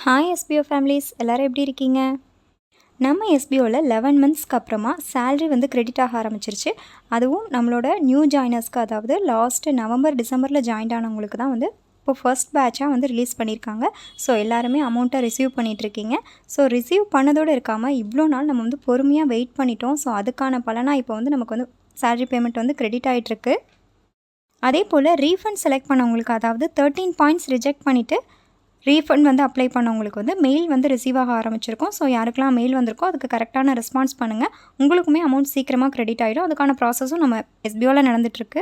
Hi SPO families எல்லோரும் எப்படி இருக்கீங்க? நம்ம எஸ்பிஓவில் 11 மந்த்ஸ்க்கு அப்புறமா சேலரி வந்து கிரெடிட் ஆக ஆரம்பிச்சிருச்சு. அதுவும் நம்மளோட நியூ ஜாயினர்ஸ்க்கு, அதாவது லாஸ்ட்டு நவம்பர் டிசம்பரில் ஜாயின் ஆனவங்களுக்கு தான் வந்து இப்போ ஃபர்ஸ்ட் பேட்சாக வந்து ரிலீஸ் பண்ணியிருக்காங்க. ஸோ எல்லாருமே அமௌண்ட்டை ரிசீவ் பண்ணிகிட்ருக்கீங்க. ஸோ ரிசீவ் பண்ணதோடு இருக்காமல் இவ்வளோ நாள் நம்ம வந்து பொறுமையாக வெயிட் பண்ணிட்டோம். ஸோ அதுக்கான பலனாக இப்போ வந்து நமக்கு வந்து சேலரி பேமெண்ட் வந்து கிரெடிட் ஆகிட்டுருக்கு. அதே போல் ரீஃபண்ட் செலக்ட் பண்ணவங்களுக்கு, அதாவது 13 பாயிண்ட்ஸ் ரிஜெக்ட் பண்ணிவிட்டு ரீஃபண்ட் வந்து அப்ளை பண்ணவங்களுக்கு வந்து மெயில் வந்து ரிசீவ் ஆக ஆரம்பிச்சிருக்கோம். ஸோ யாருக்கெல்லாம் மெயில் வந்திருக்கோ அதுக்கு கரெக்டான ரெஸ்பான்ஸ் பண்ணுங்கள். உங்களுக்குமே அமௌண்ட் சீக்கிரமாக கிரெடிட் ஆகிடும். அதுக்கான ப்ராசஸும் நம்ம எஸ்பிஓவில் நடந்துகிட்ருக்கு.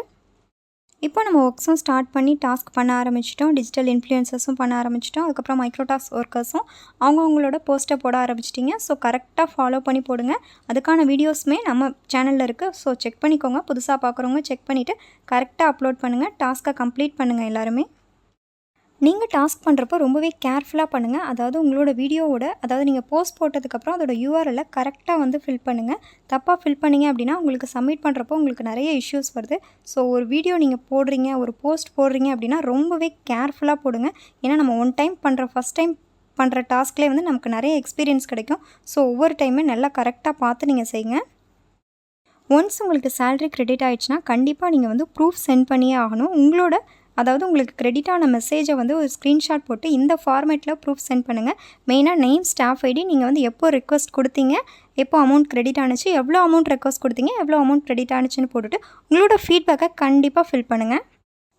இப்போ நம்ம ஒர்க்ஸும் ஸ்டார்ட் பண்ணி டாஸ்க் பண்ண ஆரம்பிச்சிட்டோம். டிஜிட்டல் இன்ஃப்ளூயன்சஸும் பண்ண ஆரம்பிச்சிட்டோம். அதுக்கப்புறம் மைக்ரோடாஸ்க் ஒர்க்கர்ஸும் அவங்களோட போஸ்ட்டை போட ஆரம்பிச்சிட்டிங்க. ஸோ கரெக்டாக ஃபாலோ பண்ணி போடுங்க. அதுக்கான வீடியோஸுமே நம்ம சேனலில் இருக்குது. ஸோ செக் பண்ணிக்கோங்க. புதுசாக பார்க்குறவங்க செக் பண்ணிவிட்டு கரெக்டாக அப்லோட் பண்ணுங்கள். டாஸ்க்கை கம்ப்ளீட் பண்ணுங்கள் எல்லாருமே. நீங்கள் டாஸ்க் பண்ணுறப்போ ரொம்பவே கேர்ஃபுல்லாக பண்ணுங்கள். அதாவது உங்களோட வீடியோவோட, அதாவது நீங்கள் போஸ்ட் போட்டதுக்கப்புறம் அதோட யூஆர்எல்லை கரெக்டாக வந்து ஃபில் பண்ணுங்கள். தப்பாக ஃபில் பண்ணிங்க அப்படின்னா உங்களுக்கு சப்மிட் பண்ணுறப்போ உங்களுக்கு நிறைய இஷ்யூஸ் வருது. ஸோ ஒரு வீடியோ நீங்கள் போடுறீங்க, ஒரு போஸ்ட் போடுறீங்க அப்படின்னா ரொம்பவே கேர்ஃபுல்லாக போடுங்க. ஏன்னா நம்ம ஃபஸ்ட் டைம் பண்ணுற டாஸ்க்லேயே வந்து நமக்கு நிறைய எக்ஸ்பீரியன்ஸ் கிடைக்கும். ஸோ ஒவ்வொரு டைமே நல்லா கரெக்டாக பார்த்து நீங்கள் செய்யுங்க. ஒன்ஸ் உங்களுக்கு சேலரி கிரெடிட் ஆகிடுச்சுன்னா கண்டிப்பாக நீங்கள் வந்து ப்ரூஃப் சென்ட் பண்ணியே ஆகணும். அதாவது உங்களுக்கு கிரெடிட்டான மெசேஜை வந்து ஒரு ஸ்க்ரீன்ஷாட் போட்டு இந்த ஃபார்மேட்டில் ப்ரூஃப் சென்ட் பண்ணுங்கள். மெயினாக நேம், ஸ்டாஃப் ஐடி, நீங்கள் வந்து எப்போ ரெக்வஸ்ட் கொடுத்தீங்க, எப்போ அமௌண்ட் கிரெடிட் ஆணுச்சு, எவ்வளோ அமௌண்ட் ரெக்வஸ்ட் கொடுத்தீங்க, எவ்வளோ அமௌண்ட் கிரெடிட் ஆணுச்சுன்னு போட்டுட்டு உங்களோட ஃபீட்பேக்கை கண்டிப்பாக ஃபில் பண்ணுங்கள்.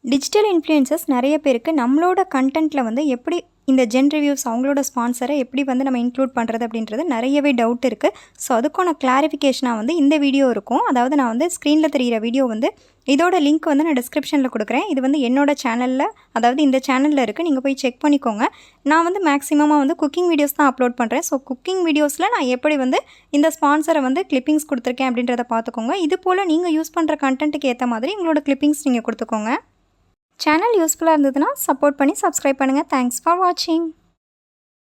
டிஜிட்டல் இன்ஃப்ளூயன்சர்ஸ் நிறைய பேருக்கு நம்மளோட கண்டென்ட்டில் வந்து எப்படி இந்த ரிவ்யூஸ், அவங்களோட ஸ்பான்சரை எப்படி வந்து நம்ம இன்க்ளூட் பண்ணுறது அப்படின்றது நிறையவே டவுட் இருக்குது. ஸோ அதுக்கான கிளாரிஃபிகேஷனாக வந்து இந்த வீடியோ இருக்கும். அதாவது நான் வந்து ஸ்க்ரீனில் தெரிகிற வீடியோ வந்து இதோட லிங்க் வந்து நான் டிஸ்கிரிப்ஷனில் கொடுக்குறேன். இது வந்து என்னோட சேனலில், அதாவது இந்த சேனலில் இருக்குது. நீங்கள் போய் செக் பண்ணிக்கோங்க. நான் வந்து மேக்ஸிமமாக வந்து குக்கிங் வீடியோஸ் தான் அப்லோட் பண்ணுறேன். ஸோ குக்கிங் வீடியோஸில் நான் எப்படி வந்து இந்த ஸ்பான்சரை வந்து கிளிப்பிங்ஸ் கொடுத்துருக்கேன் அப்படின்றத பார்த்துக்கோங்க. இது போல் நீங்கள் யூஸ் பண்ணுற கண்டென்ட்டுக்கு ஏற்ற மாதிரி உங்களோட கிளிப்பிங்ஸ் நீங்கள் கொடுத்துக்கோங்க. சேனல் யூஸ்ஃபுல்லாக இருந்ததுன்னா சப்போர்ட் பண்ணி சப்ஸ்கிரைப் பண்ணுங்கள். தேங்க்ஸ் ஃபார் வாட்சிங்.